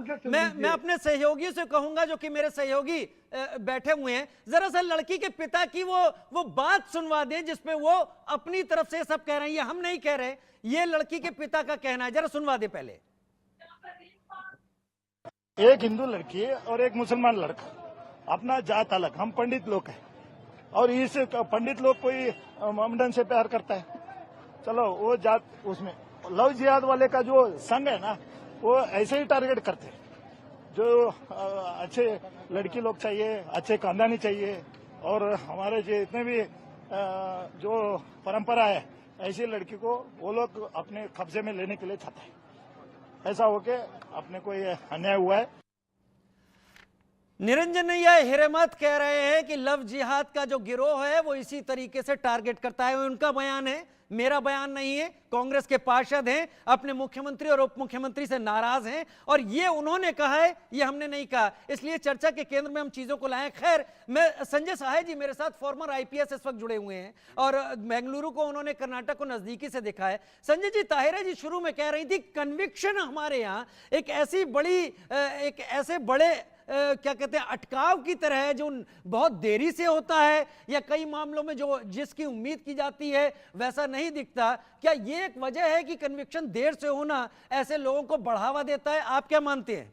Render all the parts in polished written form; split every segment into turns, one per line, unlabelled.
मैं अपने सहयोगियों से कहूंगा, जो कि मेरे सहयोगी बैठे हुए हैं, जरा सा लड़की के पिता की वो बात सुनवा दें जिसपे वो अपनी तरफ से सब कह रहे हैं। ये हम नहीं कह रहे, ये लड़की के पिता का कहना है। जरा सुनवा दे पहले।
एक हिंदू लड़की और एक मुसलमान लड़का, अपना जात अलग, हम पंडित लोग हैं, और इस पंडित लोग कोई ममडन से प्यार करता है, चलो वो जात, उसमें लव जिहाद वाले का जो संघ है ना, वो ऐसे ही टारगेट करते हैं। जो अच्छे लड़की लोग चाहिए, अच्छे खानदानी चाहिए, और हमारे जितने भी जो परंपरा है, ऐसी लड़की को वो लोग अपने कब्जे में लेने के लिए चाहते हैं। ऐसा होके अपने को ये अन्याय हुआ है।
निरंजन नैया हिरेमत कह रहे हैं कि लव जिहाद का जो गिरोह है वो इसी तरीके से टारगेट करता है। उनका बयान है, मेरा बयान नहीं है। कांग्रेस के पार्षद हैं, अपने मुख्यमंत्री और उप मुख्यमंत्री से नाराज हैं, और ये उन्होंने कहा है, ये हमने नहीं कहा। इसलिए चर्चा के केंद्र में हम चीजों को लाएं। खैर, मैं संजय सहाय जी मेरे साथ फॉर्मर आईपीएस इस वक्त जुड़े हुए हैं, और बेंगलुरु को उन्होंने कर्नाटक को नजदीकी से देखा है। संजय जी, ताहिरा जी शुरू में कह रही थी कन्विक्शन हमारे यहाँ एक ऐसी बड़ी एक ऐसे बड़े क्या कहते हैं अटकाव की तरह है, जो बहुत देरी से होता है, या कई मामलों में जो जिसकी उम्मीद की जाती है वैसा नहीं दिखता। क्या ये एक वजह है कि कन्विक्शन देर से होना ऐसे लोगों को बढ़ावा देता है? आप क्या मानते हैं?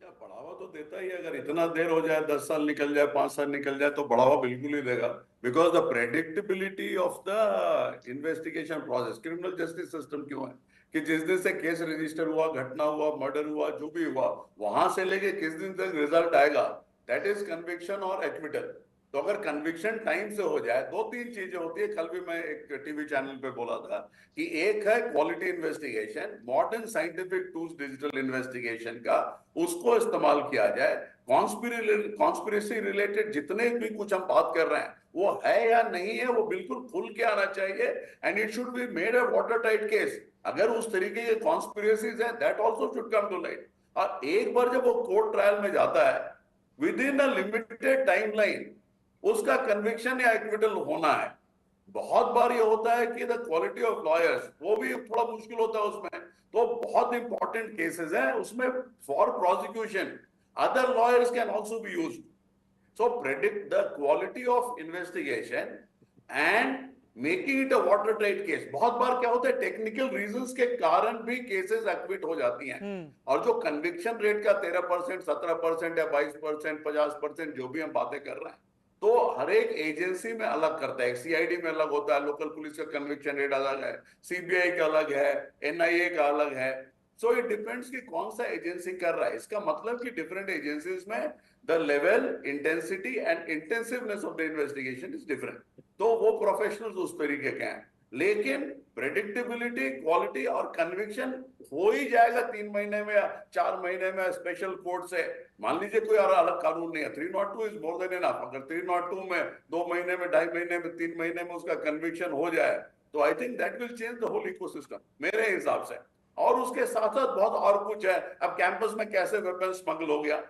बढ़ावा तो देता ही है। अगर इतना देर हो जाए, 10 साल निकल जाए, 5 साल निकल जाए, तो बढ़ावा बिल्कुल ही देगा। Because the predictability of the investigation process, criminal justice system क्यों है कि जिस दिन से केस रजिस्टर हुआ, घटना हुआ, मर्डर हुआ, जो भी हुआ, वहां से लेके किस दिन तक रिजल्ट आएगा, दैट इज कन्विक्शन और एक्विटल। तो अगर कन्विक्शन टाइम से हो जाए, 2-3 चीजें होती है। कल भी मैं एक टीवी चैनल पे बोला था कि एक है quality investigation, modern scientific tools digital investigation का, उसको इस्तेमाल किया जाए। कॉन्स्पिरेसी रिलेटेड जितने भी कुछ हम बात कर रहे हैं, वो है या नहीं है, वो बिल्कुल खुल के आना चाहिए, and it should be made a water tight case. अगर उस तरीके के कॉन्स्पिरेसीज हैं, that also should come to light. और एक बार जब वो कोर्ट ट्रायल में जाता है, with in a limited timeline उसका कन्विक्शन या एक्विटल होना है। बहुत बार ये होता है कि द क्वालिटी ऑफ लॉयर्स, वो भी थोड़ा मुश्किल होता है उसमें। तो बहुत इंपॉर्टेंट केसेस हैं उसमें, for prosecution other lawyers can also be used. So predict the quality of investigation and making it a water tight case. बहुत बार क्या होता है, टेक्निकल रीजंस के कारण भी केसेस एक्विट हो जाती हैं, और जो कन्विक्शन रेट का 13%, 17% या 22%, 50%, जो भी हम बातें कर रहे हैं, तो हर एक एजेंसी में अलग करता है। सीआईडी में अलग होता है, लोकल पुलिस का कन्विक्शन रेट अलग है, सीबीआई का अलग है, एनआईए का अलग है। सो इट डिपेंड्स कि कौन सा एजेंसी कर रहा है। इसका मतलब कि डिफरेंट एजेंसीज में the level, intensity and intensiveness of the investigation is different. तो वो प्रोफेशनल्स उस तरीके के हैं, लेकिन प्रेडिक्टेबिलिटी, क्वालिटी और कन्विक्शन हो ही जाएगा 3 महीने में या 4 महीने में स्पेशल कोर्ट से। मान लीजिए कोई और अलग कानून नहीं है, 302 इज मोर देन इनफ। अगर 302 में 2 महीने में, 2.5 महीने में, 3 महीने में उसका कन्विक्शन हो जाए, तो I think that will change the whole ecosystem मेरे हिसाब से। और उसके साथ साथ बहुत और कुछ है। अब कैंपस में कैसे वेपन स्मगल हो गया,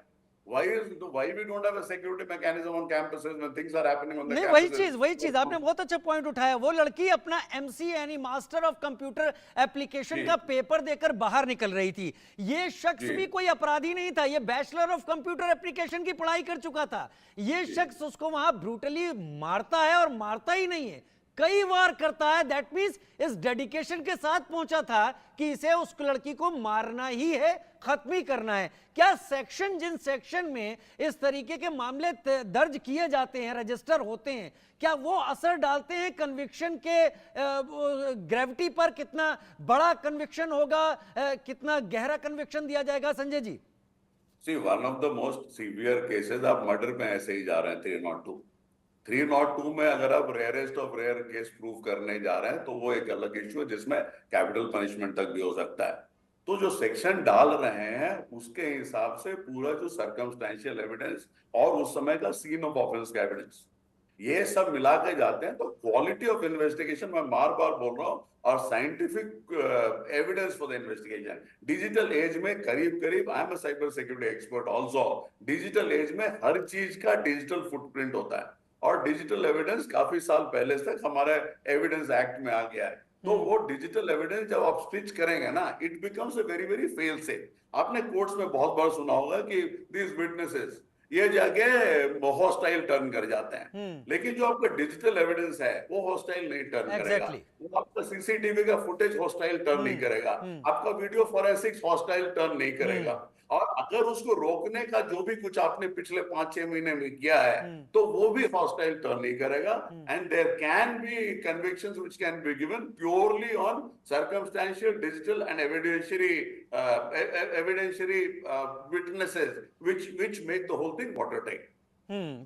why we don't have a security mechanism on campuses when things are happening on the
नहीं,
campuses?
वही चीज आपने बहुत अच्छा पॉइंट उठाया। वो लड़की अपना एमसी यानी मास्टर ऑफ कंप्यूटर एप्लीकेशन का पेपर देकर बाहर निकल रही थी। ये शख्स भी कोई अपराधी नहीं था, ये बैचलर ऑफ कंप्यूटर एप्लीकेशन की पढ़ाई कर चुका था। ये शख्स उसको वहां ब्रूटली मारता है, और मारता ही नहीं है, कई बार करता है। दैट मींस इस डेडिकेशन के साथ पहुंचा था कि इसे उस लड़की को मारना ही है, खत्म ही करना है। क्या सेक्शन, जिन सेक्शन में इस तरीके के मामले दर्ज किए जाते हैं, रजिस्टर होते हैं, क्या वो असर डालते हैं कन्विक्शन के ग्रेविटी पर? कितना बड़ा कन्विक्शन होगा, कितना गहरा कन्विक्शन दिया जाएगा? Sanjay ji,
see one of the most severe cases, आप मर्डर में ऐसे ही जा रहे हैं, 302 में अगर आप rarest of rare case prove करने जा रहे हैं, तो वो एक अलग इश्यू है जिसमें कैपिटल पनिशमेंट तक भी हो सकता है। तो जो सेक्शन डाल रहे हैं उसके हिसाब से पूरा जो सर्कमस्टेंशियल एविडेंस और उस समय का सीन ऑफ ऑफेंस का एविडेंस, ये सब मिला के जाते हैं। तो क्वालिटी ऑफ इन्वेस्टिगेशन मैं बार बार बोल रहा हूँ, और scientific evidence for the investigation. Digital age में करीब करीब, I am a cyber security expert also, digital age में हर चीज का डिजिटल फुटप्रिंट होता है, और डिजिटल एविडेंस काफी साल पहले तक हमारे एविडेंस एक्ट में आ गया है। तो वो डिजिटल एविडेंस जब आप स्टिच करेंगे ना, it becomes a very very fail safe. आपने कोर्ट्स में बहुत बार सुना होगा कि दीज विटनेसेस ये जाके हॉस्टाइल टर्न कर जाते हैं, लेकिन जो आपका डिजिटल एविडेंस है वो हॉस्टाइल नहीं टर्न करेगा।
Exactly.
वो आपका सीसीटीवी का फुटेज हॉस्टाइल टर्न नहीं करेगा, आपका वीडियो फॉरेंसिक्स हॉस्टाइल टर्न नहीं करेगा। और अगर उसको रोकने का जो भी कुछ आपने पिछले 5-6 महीने में किया है तो वो भी हॉस्टाइल टर्न नहीं करेगा। And there can be convictions which can be given purely on circumstantial, digital and evidentiary witnesses which make the whole thing watertight.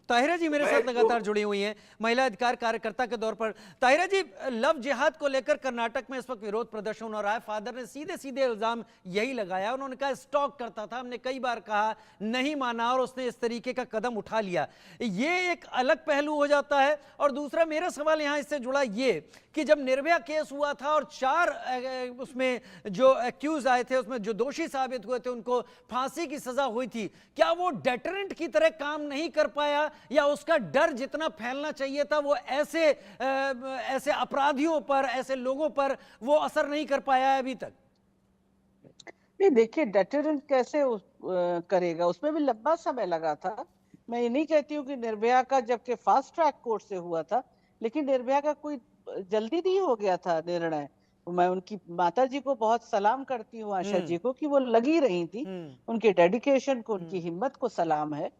Tahira ji मेरे
मैं
साथ
तो-
लगातार जुड़ी हुई हैं महिला अधिकार कार्यकर्ता के तौर पर। ताहिरा जी, लव जिहाद को लेकर कर्नाटक में इस वक्त विरोध प्रदर्शन हो रहा है। फादर ने सीधे सीधे इल्जाम यही लगाया, उन्होंने कहा स्टॉक करता था, हमने कई बार कहा, नहीं माना और उसने इस तरीके का कदम उठा लिया। ये एक अलग पहलू हो जाता है। और दूसरा मेरा सवाल यहाँ इससे जुड़ा ये कि जब निर्भया केस हुआ था और 4 उसमें जो एक्यूज आए थे, उसमें जो दोषी साबित हुए थे, उनको फांसी की सजा हुई थी, क्या वो डेटरेंट की तरह काम नहीं कर पाया, या उसका डर जितना फैलना चाहिए था वो ऐसे अपराधियों पर, ऐसे लोगों पर वो असर नहीं कर पाया है अभी तक?
नहीं, देखिए डेटरेंट कैसे करेगा, उसमें भी लंबा समय लगा था। मैं ये नहीं कहती हूँ कि निर्भया का जबकि फास्ट ट्रैक कोर्ट से हुआ था, लेकिन निर्भया का कोई जल्दी नहीं हो गया था निर्णय। मैं उनकी माता जी को बहुत सलाम करती हूँ, आशा जी को, कि वो लगी रही थी, उनके डेडिकेशन को, उनकी हिम्मत को सलाम है।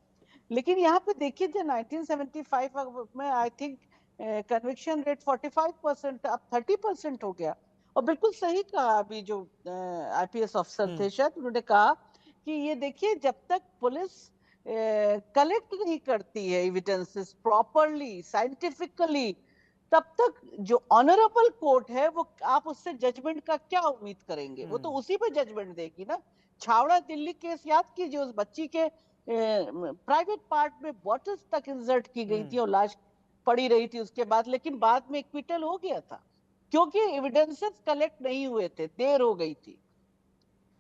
लेकिन यहाँ पे देखिए, जो 1975 में आई थिंक कन्विक्शन रेट 45%, अब 30% हो गया। और बिल्कुल सही कहा अभी जो आईपीएस अफसर थे, शायद उन्होंने कहा कि ये देखिए, जब तक पुलिस कलेक्ट नहीं करती है एविडेंसेस प्रॉपरली, साइंटिफिकली, तब तक जो ऑनरेबल कोर्ट है वो, आप उससे जजमेंट का क्या उम्मीद करेंगे? वो तो उसी पे जजमेंट देगी ना। छावड़ा दिल्ली केस याद कीजिए, उस बच्ची के प्राइवेट पार्ट में बॉटल्स तक इंसर्ट की गई थी और लाश पड़ी रही थी उसके बाद, लेकिन बाद में एक्विटल हो गया था क्योंकि एविडेंसेस कलेक्ट नहीं हुए थे, देर हो गई थी।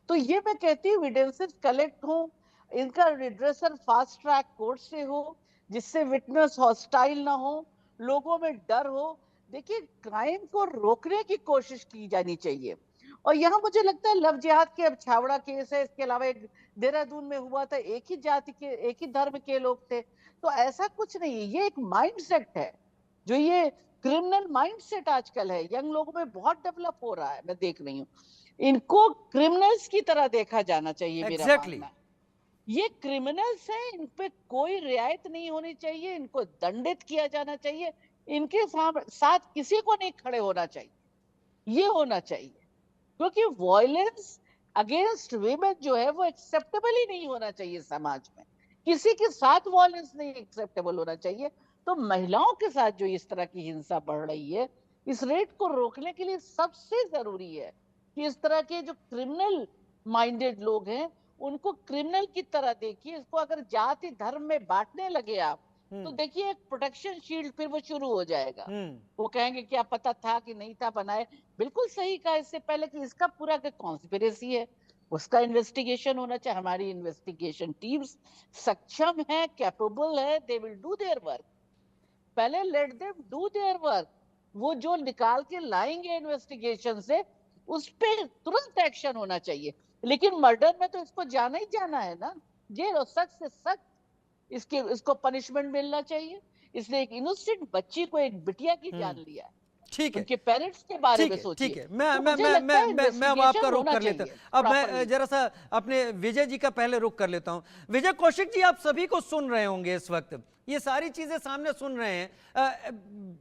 तो ये मैं कहती हूँ, एविडेंसेस कलेक्ट हो, इनका रिड्रेसल फास्ट ट्रैक कोर्ट से हो, जिससे विटनेस हॉस्टाइल ना हो, लोगों में डर हो। देखिए, क्राइम को रोकने की कोशिश की जानी चाहिए। और यहाँ मुझे लगता है लव जिहाद के, अब छावड़ा केस है, इसके अलावा एक देहरादून में हुआ था, एक ही जाति के, एक ही धर्म के लोग थे। तो ऐसा कुछ नहीं है, ये एक माइंडसेट है, जो ये क्रिमिनल माइंडसेट आजकल है, यंग लोगों में बहुत डेवलप हो रहा है, मैं देख रही हूँ। इनको क्रिमिनल्स की तरह देखा जाना चाहिए, मेरा मानना है। ये क्रिमिनल्स हैं, इन पे कोई रियायत नहीं होनी चाहिए, इनको दंडित किया जाना चाहिए, इनके साथ किसी को नहीं खड़े होना चाहिए, ये होना चाहिए। क्योंकि वायलेंस अगेंस्ट वीमेन जो है वो एक्सेप्टेबल ही नहीं होना चाहिए समाज में, किसी के साथ वायलेंस नहीं एक्सेप्टेबल होना चाहिए। तो महिलाओं के साथ जो इस तरह की हिंसा बढ़ रही है, इस रेट को रोकने के लिए सबसे जरूरी है कि इस तरह के जो क्रिमिनल माइंडेड लोग हैं उनको क्रिमिनल की तरह देखिए। इसको अगर जाति धर्म में बांटने लगे आप, तो देखिए एक प्रोटेक्शन शील्ड फिर वो शुरू हो जाएगा। वो कहेंगे क्या पता था कि नहीं था बनाए। बिल्कुल सही कहा इससे पहले कि इसका पूरा कॉन्स्पिरेसी है, उसका इन्वेस्टिगेशन होना चाहिए। हमारी इन्वेस्टिगेशन टीम्स सक्षम है, कैपेबल है, they will do their work. पहले let them do their work. वो जो निकाल के लाएंगे इन्वेस्टिगेशन से, उस पे तुरंत एक्शन होना चाहिए। लेकिन मर्डर में तो इसको जाना ही जाना है ना, जेल, और सख्त से सख्त इसको पनिशमेंट मिलना चाहिए। इसने एक इनोसेंट बच्ची को, एक बिटिया की जान लिया है।
ठीक है,
उनके पेरेंट्स के बारे में सोचिए।
ठीक है, मैं अब आपका रुख कर लेता हूं। अब मैं जरा सा अपने विजय जी का पहले रुख कर लेता हूं। विजय कौशिक जी, आप सभी को सुन रहे होंगे इस वक्त, ये सारी चीजें सामने सुन रहे हैं।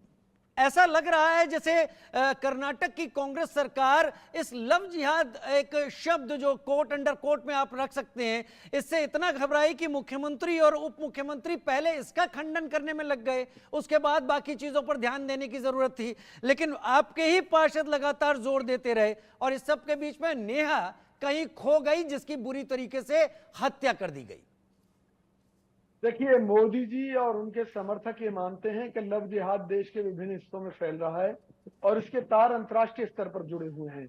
ऐसा लग रहा है जैसे कर्नाटक की कांग्रेस सरकार इस लव जिहाद, एक शब्द जो कोट अंडर कोट में आप रख सकते हैं, इससे इतना घबराई कि मुख्यमंत्री और उप मुख्यमंत्री पहले इसका खंडन करने में लग गए, उसके बाद बाकी चीजों पर ध्यान देने की जरूरत थी। लेकिन आपके ही पार्षद लगातार जोर देते रहे और इस सब के बीच में नेहा कहीं खो गई, जिसकी बुरी तरीके से हत्या कर दी गई।
देखिए, मोदी जी और उनके समर्थक ये मानते हैं कि लव जिहाद देश के विभिन्न हिस्सों में फैल रहा है और इसके तार अंतर्राष्ट्रीय स्तर पर जुड़े हुए हैं।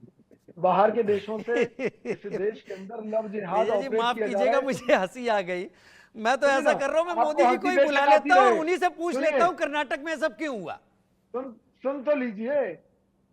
बाहर के देशों से इस देश के अंदर लव जिहाद
माफ कीजिएगा, मुझे हंसी आ गई। मैं तो ऐसा कर रहा हूं, मैं मोदी जी को ही बुला लेता हूं और उन्हीं से पूछ लेता हूं कर्नाटक में सब क्यों हुआ।
सुन तो लीजिए,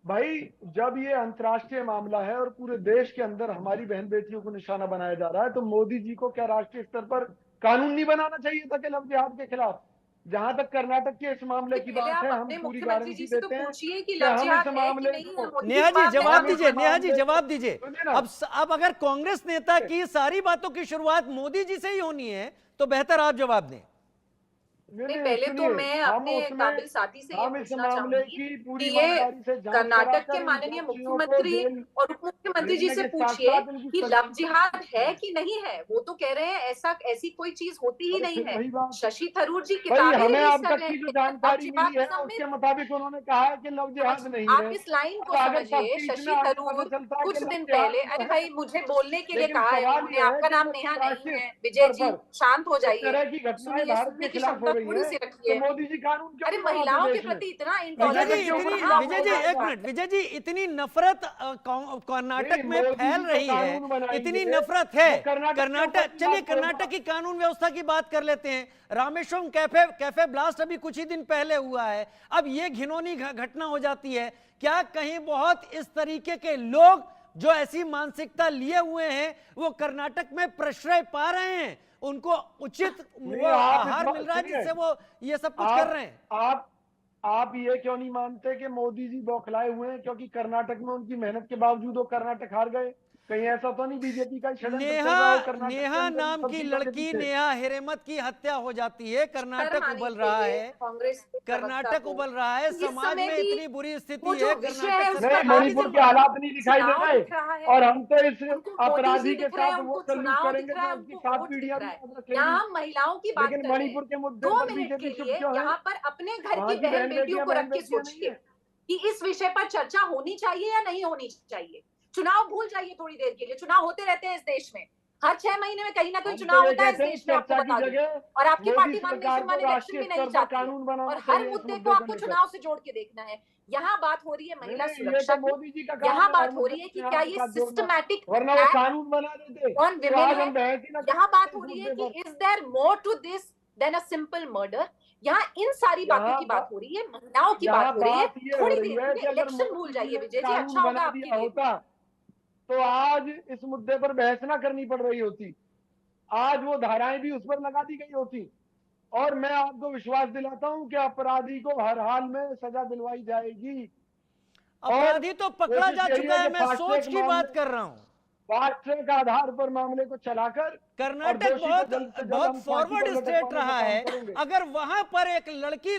भाई जब ये अंतर्राष्ट्रीय मामला है और पूरे देश के अंदर हमारी बहन बेटियों को निशाना बनाया जा रहा है, तो मोदी जी को क्या राष्ट्रीय स्तर पर कानून नहीं बनाना चाहिए था कि लव जिहाद के खिलाफ? जहां तक कर्नाटक के इस मामले की
पहले
बात
आप
है, हम
अपने
पूरी
मुख्यमंत्री जी
गारंटी
से तो
देते हैं
पूछिए कि
कि
लव
हम इस
जिहाद है कि
मामले
नहीं है।
को
मोदी
नेहा जी
जवाब
जवाब
दें।
दीजिए, नेहा जी जवाब दीजिए।
सुनिए ना।
अब अगर कांग्रेस नेता की सारी बातों की शुरुआत मोदी जी से ही होनी है तो बेहतर आप जवाब दें।
नहीं, पहले तो मैं अपने काबिल साथी से ये
हम इस
पूछना
मामले
चाहूंगी
की
कि
पूरी
ये
ईमानदारी से जांच
कर्नाटक
कराकर
के
इन
माननीय
दोषियों को
मुख्यमंत्री
जेल
और उप मुख्यमंत्री जी
भेजने
से
के साथ
पूछिए
साथ इनकी
कि
सजा-
लव जिहाद है कि नहीं है। वो तो कह रहे हैं ऐसी कोई चीज होती ही
अरे
नहीं
फिर
है।
वही बात।
शशि थरूर जी
भाई
किताबें
हमें
रिलीज
अब
कर
तक
रहे
की जो
हैं।
जानकारी
लव
मिली है
जिहाद
उसके
में
मुताबिक उन्होंने कहा है कि लव जिहाद नहीं है।
आप इस लाइन को
और अगर
समझिए।
तफ्तीश में
शशि
आगे
थरूर
पता चलता है कि
कुछ
लव
दिन
जिहाद
पहले,
तो
अरे
है,
भाई मुझे बोलने के लिए
लेकिन
कहा है
सवाल
उन्होंने।
ये है
आपका
कि
नाम
जब
नेहा नहीं
अंतर्राष्ट्रीय
है विजय
स्तर
जी,
पर
शांत हो
इस
जाइए।
तरह की घटनाएं
सुनिए,
भारत
सुनने
के
की
खिलाफ हो
क्षमता
रही
थोड़ी
है,
सी
तो
रखिए।
मोदी जी कानून क्यों
अरे
नहीं बनाते
महिलाओं के
देश में?
प्रति इतना
विजय
इंटॉलरेंस
जी
के ऊपर
इतनी
कहाँ
विजय जी
हो
एक
जाएगा?
मिनट, विजय जी इतनी नफरत कर्नाटक
नहीं,
में
मोदी
फैल
जी तो
रही है,
कानून बनाएंगे,
इतनी नफरत है।
वो कर्नाटक के ऊपर
कर्नाटक,
की
चलिए
बात करेगा।
कर्नाटक की कानून व्यवस्था की बात कर लेते हैं। रामेश्वरम कैफे कैफे ब्लास्ट अभी कुछ ही दिन पहले हुआ है। अब ये घिनौनी घटना हो जाती है। क्या कहीं बहुत इस तरीके के लोग जो ऐसी मानसिकता लिए हुए हैं वो कर्नाटक में प्रश्रय पा रहे हैं? उनको उचित
नहीं,
वो
आप इस
आहार
बात-
मिल रहा है
सुनिए,
जिससे वो ये सब कुछ कर रहे हैं?
आप ये क्यों नहीं मानते कि मोदी जी बौखलाए हुए हैं क्योंकि कर्नाटक में उनकी मेहनत के बावजूद वो कर्नाटक हार गए? कहीं ऐसा तो नहीं बीजेपी का षड्यंत्र चल रहा हो कर्नाटक के
नेहा
अंदर इन
नाम
सब
की
चीजों के
लड़की
पीछे?
नेहा हिरेमत की हत्या हो जाती है, कर्नाटक उबल रहा है,
कांग्रेस के प्रवक्ता
कर्नाटक
को।
उबल रहा है,
इस
समाज
समय
में
भी
इतनी बुरी
वो
स्थिति
जो
है
विषय है
कर्नाटक
उस
नहीं,
पर
सरकार।
मणिपुर के हालात नहीं दिखाई दे
चुनाव
रहे,
दिख रहा है।
और हम तो इस
उनको मोदी जी
अपराधी के
दिख रहे हैं,
साथ वो
उनको
सल्यूट
चुनाव
करेंगे
दिख रहा है,
जो उसकी
उनको
7
वोट दिख
पीढ़ियां
रहा
भी
है।
याद रखेंगी।
यहाँ हम महिलाओं की बात
लेकिन
कर रहे हैं।
मणिपुर के मुद्दे
2
पर
मिनट के
बीजेपी चुप
लिए
क्यों है?
यहाँ पर अपने घर
वहां
की
की
बहन बेटियों को रख के
बेटियां नहीं
सोचिए
है।
कि इस विषय पर चर्चा होनी चाहिए या नहीं होनी चाहिए। चुनाव भूल जाइए थोड़ी देर के लिए। चुनाव होते रहते हैं इस देश में। हर 6 महीने में कहीं ना कहीं
हम तो
चुनाव
ये
होता है इस
कहते हैं
देश में, आपको
चर्चा की
बता दूं।
जगह
और आपकी
मोदी
पार्टी वन
सरकार
नेशन
को
वन इलेक्शन
राष्ट्रीय
भी नहीं
स्तर पर
चाहती है।
कानून बनाना
और हर
चाहिए इस
मुद्दे को
मुद्दे को
आपको
लेकर।
चुनाव से जोड़ के देखना है। यहाँ बात हो रही है महिला
नहीं, ये
सुरक्षा
तो
की।
मोदी जी का काम
यहाँ
है,
बात
हर
हो रही है
मुद्दे
कि
को
क्या
यहाँ
ये
के साथ जोड़ना।
सिस्टमैटिक
वरना वो कानून बना देते
ऑन
तो
विमेन
आज
है।
हम बहस ही ना
यहाँ बात
करते
हो
इस
रही है
मुद्दे
कि
पर।
Is there more to this than a simple murder. यहाँ इन सारी बातों की बात हो रही है, महिलाओं की बात हो रही है।
ये हो
थोड़ी
रही
देर
है
के
कि
लिए
अगर
इलेक्शन भूल
मोदी जी
जाइए
ने
विजय जी,
कानून
अच्छा होगा
बना
आपके
दिया
लिए।
होता तो आज इस मुद्दे पर बहस ना करनी पड़ रही होती, आज वो धाराएं भी उस पर लगा दी गई होती। और मैं आपको विश्वास दिलाता हूं कि अपराधी को हर हाल में सजा दिलवाई जाएगी।
अपराधी तो पकड़ा
कोशिश
जा
यही
चुका
है
है,
कि
मैं
फास्ट
सोच
ट्रैक
की बात कर रहा हूं।
फास्ट ट्रैक आधार पर मामले को चलाकर और
कर्नाटक
दोषी को जल्द से जल्द हम
बहुत
फांसी
फॉरवर्ड
पर
स्टेट
लटकवाने का
रहा
काम
है।
करेंगे।
अगर वहां पर एक लड़की